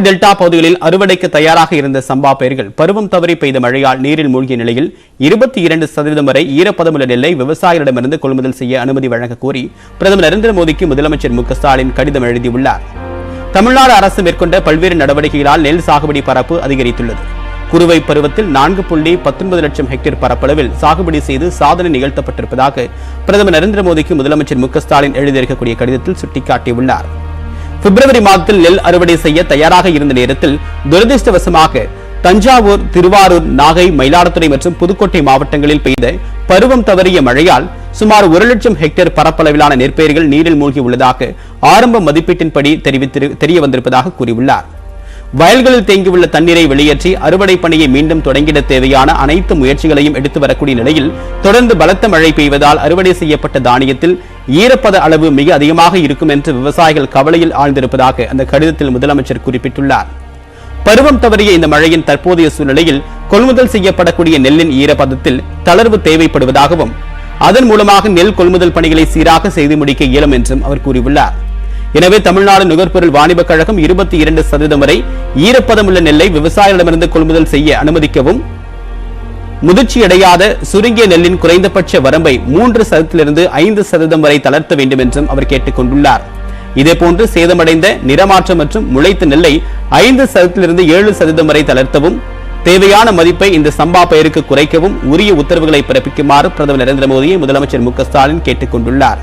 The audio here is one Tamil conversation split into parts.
டெல்டா பகுதிகளில் அறுவடைக்கு தயாராக இருந்த சம்பா பயிர்கள் பருவம் தவறி பெய்த மழையால் நீரில் மூழ்கிய நிலையில் 22% வரை ஈரப்பதமுள்ள நெல்லை விவசாயிகளிடமிருந்து கொள்முதல் செய்ய அனுமதி வழங்க கோரி பிரதமர் நரேந்திர மோடிக்கு முதலமைச்சர் மு க ஸ்டாலின் கடிதம் எழுதியுள்ளார். தமிழ்நாடு அரசு மேற்கொண்ட பல்வேறு நடவடிக்கைகளால் நெல் சாகுபடி பரப்பு அதிகரித்துள்ளது. குறுவை பருவத்தில் 4.19 லட்சம் ஹெக்டேர் பரப்பளவில் சாகுபடி செய்து சாதனை நிகழ்த்தப்பட்டிருப்பதாக பிரதமர் நரேந்திர மோடிக்கு முதலமைச்சர் மு க ஸ்டாலின் எழுதியிருக்கக்கூடிய கடிதத்தில் சுட்டிக்காட்டியுள்ளார். பிப்ரவரி மாதத்தில் நெல் அறுவடை செய்ய தயாராக இருந்த நேரத்தில் துரதிருஷ்டவசமாக தஞ்சாவூர், திருவாரூர், நாகை, மயிலாடுதுறை மற்றும் புதுக்கோட்டை மாவட்டங்களில் பெய்த பருவம் தவறிய மழையால் சுமார் 1 லட்சம் ஹெக்டேர் பரப்பளவிலான நெற்பயிர்கள் நீரில் மூழ்கி உள்ளதாக ஆரம்ப மதிப்பீட்டின்படி தெரிய வந்திருப்பதாக கூறியுள்ளார். வயல்களில் தேங்கியுள்ள தண்ணீரை வெளியேற்றி அறுவடை பணியை மீண்டும் தொடங்கிட தேவையான அனைத்து முயற்சிகளையும் எடுத்து வரக்கூடிய நிலையில் தொடர்ந்து பலத்த மழை பெய்வதால் அறுவடை செய்யப்பட்ட தானியத்தில் ஈரப்பத அளவு மிக அதிகமாக இருக்கும் என்று விவசாயிகள் கவலையில் ஆழ்ந்திருப்பதாக அந்த கடிதத்தில் முதலமைச்சர் குறிப்பிட்டுள்ளார். பருவம் தவறிய இந்த மழையின் தற்போதைய சூழ்நிலையில் கொள்முதல் செய்யப்படக்கூடிய நெல்லின் ஈரப்பதத்தில் தளர்வு தேவைப்படுவதாகவும் அதன் மூலமாக நெல் கொள்முதல் பணிகளை சீராக செய்து முடிக்க இயலும் என்றும் அவர் கூறியுள்ளார். எனவே தமிழ்நாடு நுகர்பொருள் வாணிபக் கழகம் 22% வரை ஈரப்பதமுள்ள நெல்லை விவசாயிகளிடமிருந்து கொள்முதல் செய்ய அனுமதிக்கவும், முதிர்ச்சியடையாத சுருங்கிய நெல்லின் குறைந்தபட்ச வரம்பை 3% 5% வரை தளர்த்த வேண்டும் என்றும் அவர் கேட்டுக் கொண்டுள்ளார். இதேபோன்று சேதமடைந்த, நிறமாற்றம் மற்றும் முளைத்த நெல்லை 5% 7% வரை தளர்த்தவும், தேவையான மதிப்பை இந்த சம்பா பயிருக்கு குறைக்கவும் உரிய உத்தரவுகளை பிறப்பிக்குமாறு பிரதமர் நரேந்திர மோடியை முதலமைச்சர் மு க ஸ்டாலின் கேட்டுக் கொண்டுள்ளார்.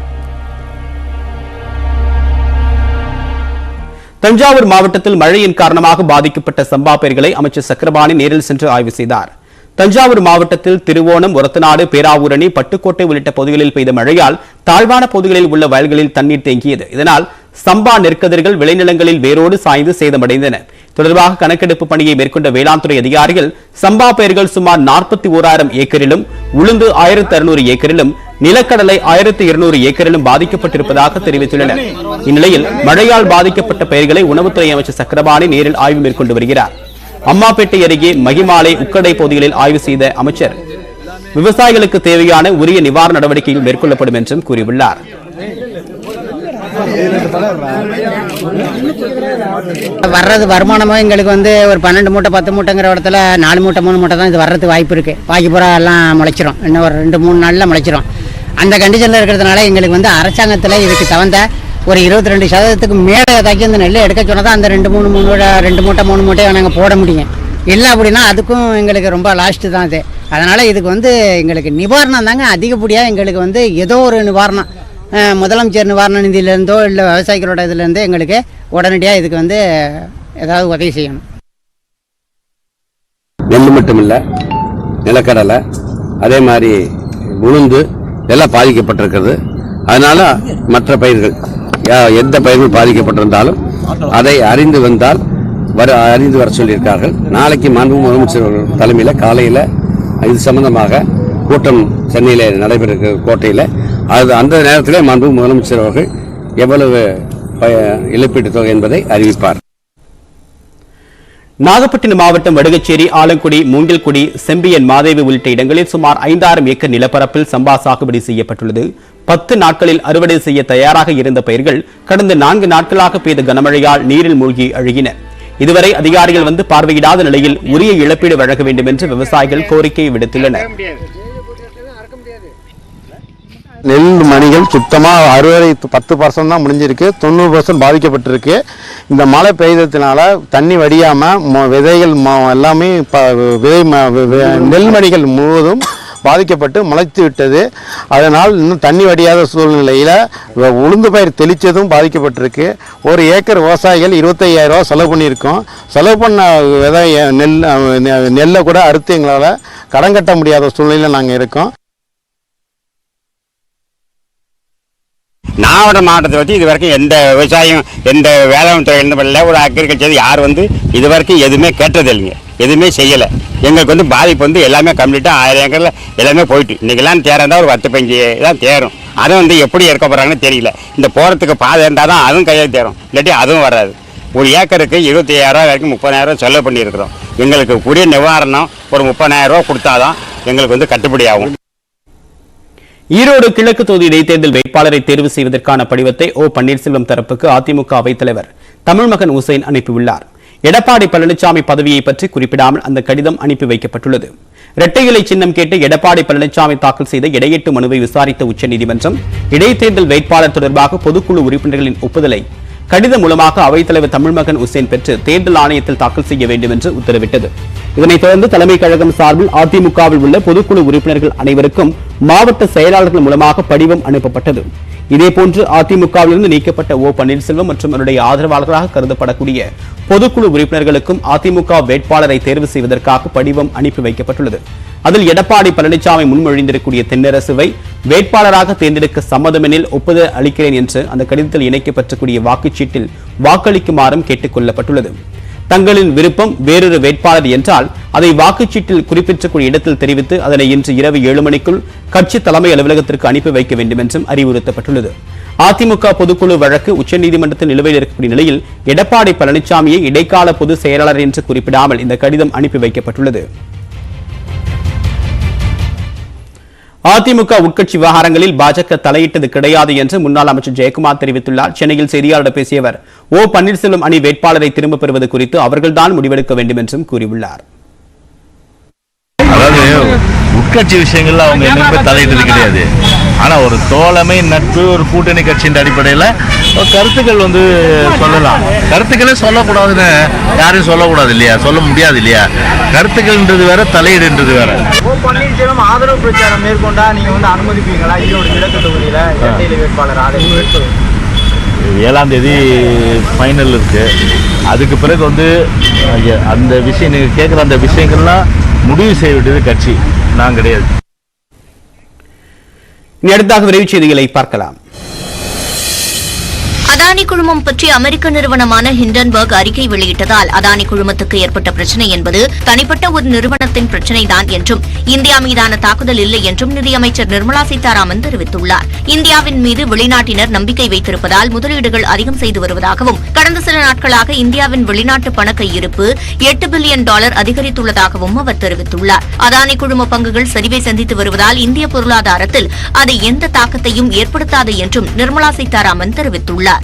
தஞ்சாவூர் மாவட்டத்தில் மழையின் காரணமாக பாதிக்கப்பட்ட சம்பா பயிர்களை அமைச்சர் சக்கரபாணி நேரில் சென்று ஆய்வு செய்தார். தஞ்சாவூர் மாவட்டத்தில் திருவோணம், ஒரத்தநாடு, பேராவூரணி, பட்டுக்கோட்டை உள்ளிட்ட பகுதிகளில் பெய்த மழையால் தாழ்வான பகுதிகளில் உள்ள வயல்களில் தண்ணீர் தேங்கியது. இதனால் சம்பா நெற்கதிர்கள் விளைநிலங்களில் வேரோடு சாய்ந்து சேதமடைந்தன. தொடர்பாக கணக்கெடுப்பு பணியை மேற்கொண்ட வேளாண் துறை அதிகாரிகள் சம்பா பயிர்கள் சுமார் 41,000 ஏக்கரிலும், உளுந்து 1,600 ஏக்கரிலும், நிலக்கடலை 1,200 ஏக்கரிலும் பாதிக்கப்பட்டிருப்பதாக தெரிவித்துள்ளனர். இந்நிலையில் மழையால் பாதிக்கப்பட்ட பயிர்களை உணவுத்துறை அமைச்சர் சக்கரபாணி நேரில் ஆய்வு மேற்கொண்டு வருகிறார். அம்மாப்பேட்டை அருகே மகிமாலை, உக்கடை பகுதிகளில் ஆய்வு செய்த அமைச்சர் விவசாயிகளுக்கு தேவையான உரிய நிவாரண நடவடிக்கைகள் மேற்கொள்ளப்படும் என்றும் கூறியுள்ளார். வர்றது வருமானமோ எங்களுக்கு ஒரு 12 மூட்டை 10 மூட்டைங்கிற இடத்துல 4 மூட்டை 3 மூட்டை தான் இது வர்றதுக்கு வாய்ப்பு இருக்கு. பாக்கி பூரா எல்லாம் முளைச்சிரும். இன்னும் ஒரு 2-3 நாள்ல முளைச்சிரும். அந்த கண்டிஷன்ல இருக்கிறதுனால எங்களுக்கு அரசாங்கத்தில் இதுக்கு தகுந்த ஒரு 22% மேலே தாக்கி அந்த நெல்லை எடுக்க சொன்னதான் அந்த 2 மூட்டை 3 மூட்டையை நாங்கள் போட முடியும். இல்லை அப்படின்னா அதுக்கும் எங்களுக்கு ரொம்ப லாஸ்ட்டு தான் அது. அதனால் இதுக்கு எங்களுக்கு நிவாரணம் தாங்க அதிகப்படியாக எங்களுக்கு ஏதோ ஒரு நிவாரணம் முதலமைச்சர் நிவாரண நிதியிலேருந்தோ இல்லை விவசாயிகளோட இதுலேருந்தோ எங்களுக்கு உடனடியாக இதுக்கு ஏதாவது உதவி செய்யணும். நெல் மட்டும் இல்லை, நிலக்கடலை, அதே மாதிரி உளுந்து எல்லாம் பாதிக்கப்பட்டிருக்கிறது. அதனால மற்ற பயிர்கள் எந்த பயிர்கள் பாதிக்கப்பட்டிருந்தாலும் அதை அறிந்து வர சொல்லியிருக்கார்கள். நாளைக்கு மாண்புமிகு முதலமைச்சர் தலைமையில் காலையில் இது சம்பந்தமாக கூட்டம் சென்னையில் நடைபெற கோட்டையில் அந்த நேரத்திலே மாண்புமிகு முதலமைச்சர் அவர்கள் எவ்வளவு இழப்பீட்டுத் தொகை என்பதை அறிவிப்பார். நாகப்பட்டினம் மாவட்டம் வடுகச்சேரி, ஆலங்குடி, மூங்கில்குடி, செம்பியன், மாதேவி உள்ளிட்ட இடங்களில் சுமார் 5,000 ஏக்கர் நிலப்பரப்பில் சம்பா சாகுபடி செய்யப்பட்டுள்ளது. 10 நாட்களில் அறுவடை செய்ய தயாராக இருந்த பயிர்கள் கடந்த 4 நாட்களாக பெய்த கனமழையால் நீரில் மூழ்கி அழுகின. இதுவரை அதிகாரிகள் பார்வையிடாத நிலையில் உரிய இழப்பீடு வழங்க வேண்டும் என்று விவசாயிகள் கோரிக்கை விடுத்துள்ளனர். நெல் மணிகள் சுத்தமாக அறுவடை 10% தான் முடிஞ்சிருக்கு, 90% பாதிக்கப்பட்டிருக்கு. இந்த மழை பெய்ததுனால தண்ணி வடியாமல் விதைகள் எல்லாமே நெல் மணிகள் முழுவதும் பாதிக்கப்பட்டு முளைத்து விட்டது. அதனால் இன்னும் தண்ணி வடியாத சூழ்நிலையில் உளுந்து பயிர் தெளித்ததும் பாதிக்கப்பட்டிருக்கு. ஒரு ஏக்கர் விவசாயிகள் 25,000 ரூபா செலவு பண்ணியிருக்கோம். செலவு பண்ண விதை நெல்லை கூட அறுத்து எங்களால் கடன் கட்ட முடியாத சூழ்நிலையில் நாங்கள் இருக்கோம். நாகப்பட்டினம் மாவட்டத்தை வச்சு இது வரைக்கும் எந்த விவசாயம், எந்த வேளாண் துறை பண்ணல, ஒரு அக்ரிகல்ச்சர் யார் இது வரைக்கும் எதுவுமே கேட்டதில்லைங்க, எதுவுமே செய்யலை. எங்களுக்கு பாதிப்பு எல்லாமே கம்ப்ளீட்டாக 1000 ஏக்கரில் எல்லாமே போயிட்டு. இன்றைக்கெல்லாம் தேரம் தான் ஒரு 10-15 தான் தேரும். அதுவும் எப்படி இருக்க போகிறாங்கன்னு தெரியல. இந்த போகிறதுக்கு பாதை இருந்தால் தான் அதுவும் கையில் தேரும், இல்லாட்டி அதுவும் வராது. ஒரு ஏக்கருக்கு 25,000 ரூபா வரைக்கும் 30,000 ரூபா செலவு பண்ணியிருக்கிறோம். எங்களுக்கு உரிய நிவாரணம் ஒரு 30,000 ரூபா கொடுத்தாதான் எங்களுக்கு கட்டுப்படி ஆகும். ஈரோடு கிழக்கு தொகுதி இடைத்தேர்தல் வேட்பாளரை தேர்வு செய்வதற்கான படிவத்தை ஓ பன்னீர்செல்வம் தரப்புக்கு அதிமுக அவைத் தலைவர் தமிழ்மகன் உசேன் அனுப்பியுள்ளார். எடப்பாடி பழனிசாமி பதவியை பற்றி குறிப்பிடாமல் அந்த கடிதம் அனுப்பி வைக்கப்பட்டுள்ளது. இரட்டை இலை சின்னம் கேட்டு எடப்பாடி பழனிசாமி தாக்கல் செய்த இடையீட்டு மனுவை விசாரித்த உச்சநீதிமன்றம் இடைத்தேர்தல் வேட்பாளர் தொடர்பாக பொதுக்குழு உறுப்பினர்களின் ஒப்புதலை கடிதம் மூலமாக அவைத்தலைவர் தமிழ்மகன் உசேன் பெற்று தேர்தல் ஆணையத்தில் தாக்கல் செய்ய வேண்டும் என்று உத்தரவிட்டது. இதனைத் தொடர்ந்து தலைமைக் கழகம் சார்பில் அதிமுகவில் உள்ள பொதுக்குழு உறுப்பினர்கள் அனைவருக்கும் மாவட்ட செயலாளர்கள் மூலமாக படிவம் அனுப்பப்பட்டது. இதேபோன்று அதிமுகவிலிருந்து நீக்கப்பட்ட ஓ பன்னீர்செல்வம் மற்றும் அவருடைய ஆதரவாளர்களாக கருதப்படக்கூடிய பொதுக்குழு உறுப்பினர்களுக்கும் அதிமுக வேட்பாளரை தேர்வு செய்வதற்காக படிவம் அனுப்பி வைக்கப்பட்டுள்ளது. அதில் எடப்பாடி பழனிசாமி முன்மொழிந்திருக்கக்கூடிய தென்னரசுவை வேட்பாளராக தேர்ந்தெடுக்க சம்மதமெனில் ஒப்புதல் அளிக்கிறேன் என்று அந்த கடிதத்தில் இணைக்கப்பட்டிருக்கூடிய வாக்குச்சீட்டில் வாக்களிக்குமாறும் கேட்டுக் கொள்ளப்பட்டுள்ளது. தங்களின் விருப்பம் வேறொரு வேட்பாளர் என்றால் அதை வாக்குச்சீட்டில் குறிப்பிட்டக்கூடிய இடத்தில் தெரிவித்து அதனை இன்று இரவு 7 மணிக்குள் கட்சி தலைமை அலுவலகத்திற்கு அனுப்பி வைக்க வேண்டும் என்றும் அறிவுறுத்தப்பட்டுள்ளது. அதிமுக பொதுக்குழு வழக்கு உச்சநீதிமன்றத்தில் நிலுவையில் இருக்கக்கூடிய நிலையில் எடப்பாடி பழனிசாமியை இடைக்கால பொதுச் செயலாளர் என்று குறிப்பிடாமல் இந்த கடிதம் அனுப்பி வைக்கப்பட்டுள்ளது. அதிமுக உட்கட்சி விவகாரங்களில் பாஜக தலையிட்டது கிடையாது என்று முன்னாள் அமைச்சர் ஜெயக்குமார் தெரிவித்துள்ளார். சென்னையில் செய்தியாளர்களிடம் பேசிய அவர் ஓ பன்னீர்செல்வம் அணி வேட்பாளரை திரும்பப் பெறுவது குறித்து அவர்கள்தான் முடிவெடுக்க வேண்டும் என்றும் கூறியுள்ளார். அதாவது உட்கட்சி விஷயங்கள்ல அவங்க என்னைக்குமே தலையிட்டது கிடையாது. ஆனா ஒரு தோழமை, நட்பு, ஒரு கூட்டணி கட்சியின் அடிப்படையில் கருத்துக்கள் சொல்லலாம். கருத்துக்களே சொல்லக்கூடாதுன்னு யாரையும் சொல்லக்கூடாது இல்லையா, சொல்ல முடியாது இல்லையா. கருத்துக்கள்ன்றது வேற, தலையீடுன்றது வேற. பன்னீர்செல்வம் ஆதரவு பிரச்சாரம் மேற்கொண்டா நீங்க அனுமதிப்பீங்களா? ஈரோடு கிழக்கு தொகுதியில இரட்டை வேட்பாளர் ஆதரவு 7ஆம் தேதி ஃபைனல் இருக்கு. அதுக்கு பிறகு அந்த விஷயம் நீங்க கேட்குற அந்த விஷயங்கள்லாம் முடிவு செய்ய வேண்டியது கட்சி, நான் கிடையாது. இனி அடுத்தாக விரைவுச் செய்திகளை பார்க்கலாம். அதானி குழுமம் பற்றி அமெரிக்க நிறுவனமான ஹிண்டன்பர்க் அறிக்கை வெளியிட்டதால் அதானி குழுமத்துக்கு ஏற்பட்ட பிரச்சினை என்பது தனிப்பட்ட ஒரு நிறுவனத்தின் பிரச்சினைதான் என்றும் இந்தியா மீதான தாக்குதல் இல்லை என்றும் நிதியமைச்சர் நிர்மலா சீதாராமன் தெரிவித்துள்ளார். இந்தியாவின் மீது வெளிநாட்டினர் நம்பிக்கை வைத்திருப்பதால் முதலீடுகள் அதிகம் செய்து வருவதாகவும் கடந்த சில நாட்களாக இந்தியாவின் வெளிநாட்டு பண கையிருப்பு $8 பில்லியன் அதிகரித்துள்ளதாகவும் அவர் தெரிவித்துள்ளார். அதானி குழும பங்குகள் சரிவை சந்தித்து வருவதால் இந்திய பொருளாதாரத்தில் அது எந்த தாக்கத்தையும் ஏற்படுத்தாது என்றும் நிர்மலா சீதாராமன் தெரிவித்துள்ளார்.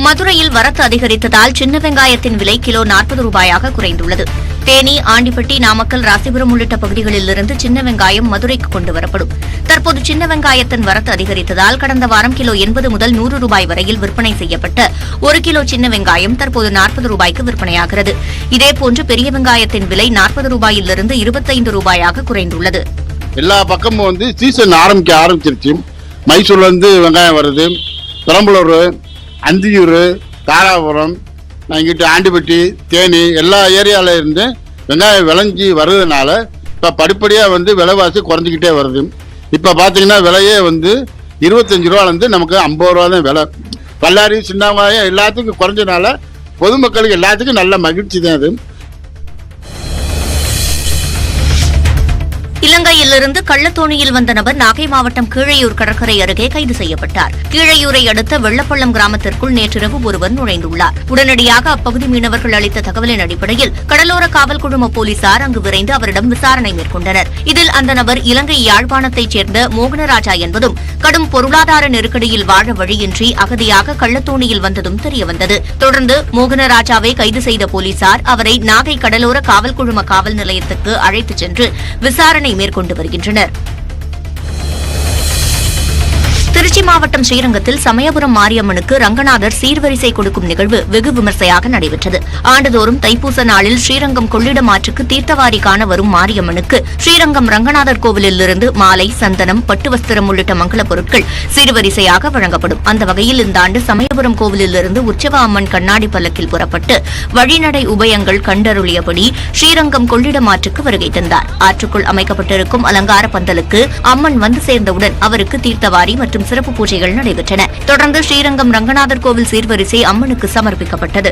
மதுரையில் வரத்து அதிகரித்ததால் சின்ன வெங்காயத்தின் விலை கிலோ ₹40 குறைந்துள்ளது. தேனி, ஆண்டிப்பட்டி, நாமக்கல், ராசிபுரம் உள்ளிட்ட பகுதிகளிலிருந்து சின்ன வெங்காயம் மதுரைக்கு கொண்டுவரப்படும். தற்போது சின்ன வெங்காயத்தின் வரத்து அதிகரித்ததால் கடந்த வாரம் கிலோ $80 முதல் ₹100 வரையில் விற்பனை செய்யப்பட்ட 1 கிலோ சின்ன வெங்காயம் தற்போது ₹40 விற்பனையாகிறது. இதேபோன்று பெரிய வெங்காயத்தின் விலை ₹40 ₹25 குறைந்துள்ளது. எல்லா பக்கமும் சீசன் ஆரம்பிச்சிருச்சு. மைசூர்ல இருந்து வெங்காயம் வருது, பெரம்பலூர், அந்தியூர், தாராபுரம், இங்கிட்டு ஆண்டிப்பட்டி, தேனி எல்லா ஏரியாவில் இருந்து வெங்காயம் விளைஞ்சி வர்றதுனால இப்போ படிப்படியாக விலைவாசி குறைஞ்சிக்கிட்டே வருது. இப்போ பார்த்தீங்கன்னா விலையே ₹25 நமக்கு ₹50 தான் விலை. பல்லாரி, சின்ன வெங்காயம் எல்லாத்துக்கும் குறைஞ்சனால பொதுமக்களுக்கு எல்லாத்துக்கும் நல்ல மகிழ்ச்சி தான் அது. இலங்கையிலிருந்து கள்ளத்தோணியில் வந்த நபர் நாகை மாவட்டம் கீழையூர் கடற்கரை அருகே கைது செய்யப்பட்டார். கீழையூரை அடுத்த வெள்ளப்பள்ளம் கிராமத்திற்குள் நேற்றிரவு ஒருவர் நுழைந்துள்ளார். உடனடியாக அப்பகுதி மீனவர்கள் அளித்த தகவலின் அடிப்படையில் கடலோர காவல் குழும போலீசார் அங்கு விரைந்து அவரிடம் விசாரணை மேற்கொண்டனர். இதில் அந்த நபர் இலங்கை யாழ்ப்பாணத்தைச் சேர்ந்த மோகனராஜா என்பதும் கடும் பொருளாதார நெருக்கடியில் வாழ வழியின்றி அகதியாக கள்ளத்தோணியில் வந்ததும் தெரியவந்தது. தொடர்ந்து மோகனராஜாவை கைது செய்த போலீசார் அவரை நாகை கடலோர காவல் குழும காவல் நிலையத்துக்கு அழைத்துச் சென்று விசாரணை மேற்கொண்டு வருகின்றனர். திருச்சி மாவட்டம் ஸ்ரீரங்கத்தில் சமயபுரம் மாரியம்மனுக்கு ரங்கநாதர் சீர்வரிசை கொடுக்கும் நிகழ்வு வெகு விமர்சையாக நடைபெற்றது. ஆண்டுதோறும் தைப்பூச நாளில் ஸ்ரீரங்கம் கொள்ளிடம் ஆற்றுக்கு தீர்த்தவாரி காண வரும் மாரியம்மனுக்கு ஸ்ரீரங்கம் ரங்கநாதர் கோவிலிலிருந்து மாலை, சந்தனம், பட்டு வஸ்திரம் உள்ளிட்ட மங்களப் பொருட்கள் சீர்வரிசையாக வழங்கப்படும். அந்த வகையில் இந்த ஆண்டு சமயபுரம் கோவிலிலிருந்து உற்சவ அம்மன் கண்ணாடி பல்லக்கில் புறப்பட்டு வழிநடை உபயங்கள் கண்டருளியபடி ஸ்ரீரங்கம் கொள்ளிடம் ஆற்றுக்கு வருகை தந்தார். ஆற்றுக்குள் அமைக்கப்பட்டிருக்கும் அலங்கார பந்தலுக்கு அம்மன் வந்து சேர்ந்தவுடன் அவருக்கு தீர்த்தவாரி மற்றும் சிறப்பு பூஜைகள் நடைபெற்றன. தொடர்ந்து ஸ்ரீரங்கம் ரங்கநாதர் கோவில் சீர்வரிசை அம்மனுக்கு சமர்ப்பிக்கப்பட்டது.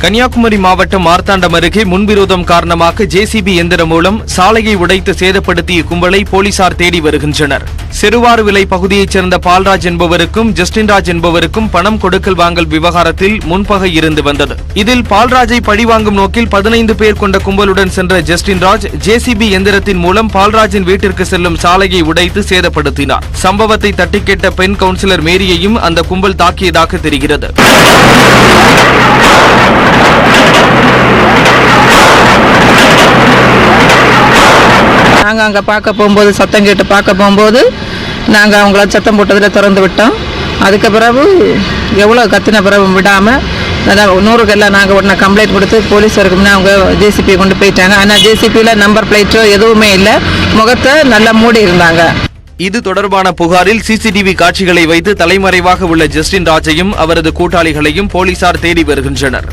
கன்னியாகுமரி மாவட்டம் மார்த்தாண்டம் அருகே முன்விரோதம் காரணமாக ஜேசிபி எந்திரம் மூலம் சாலையை உடைத்து சேதப்படுத்திய கும்பலை போலீசார் தேடி வருகின்றனர். செருவாறுவிலை பகுதியைச் சேர்ந்த பால்ராஜ் என்பவருக்கும் ஜஸ்டின்ராஜ் என்பவருக்கும் பணம் கொடுக்கல் வாங்கல் விவகாரத்தில் முன்பகை இருந்து வந்தது. இதில் பால்ராஜை பழிவாங்கும் நோக்கில் 15 பேர் கொண்ட கும்பலுடன் சென்ற ஜஸ்டின்ராஜ் ஜேசிபி எந்திரத்தின் மூலம் பால்ராஜின் வீட்டிற்கு செல்லும் சாலையை உடைத்து சேதப்படுத்தினார். சம்பவத்தை தட்டி கேட்ட பெண் கவுன்சிலர் மேரியையும் அந்த கும்பல் தாக்கியதாக தெரிகிறது. நாங்கள் அங்கே பார்க்க போகும்போது சத்தம் கேட்டு பார்க்க போகும்போது நாங்கள் அவங்கள சத்தம் போட்டதில் திறந்து விட்டோம். அதுக்கு பிறகு எவ்வளோ கத்தின பிறகு விடாமல் 100க்கெல்லாம் நாங்கள் உடனே கம்ப்ளைண்ட் கொடுத்து போலீஸருக்கு முன்னே அவங்க ஜேசிபி கொண்டு போயிட்டாங்க. ஆனால் ஜேசிபியில் நம்பர் பிளேட்டோ எதுவுமே இல்லை, முகத்தை நல்லா மூடி இருந்தாங்க. இது தொடர்பான புகாரில் சிசிடிவி காட்சிகளை வைத்து தலைமறைவாக உள்ள ஜஸ்டின்ராஜையும் அவரது கூட்டாளிகளையும் போலீசார் தேடி வருகின்றனர்.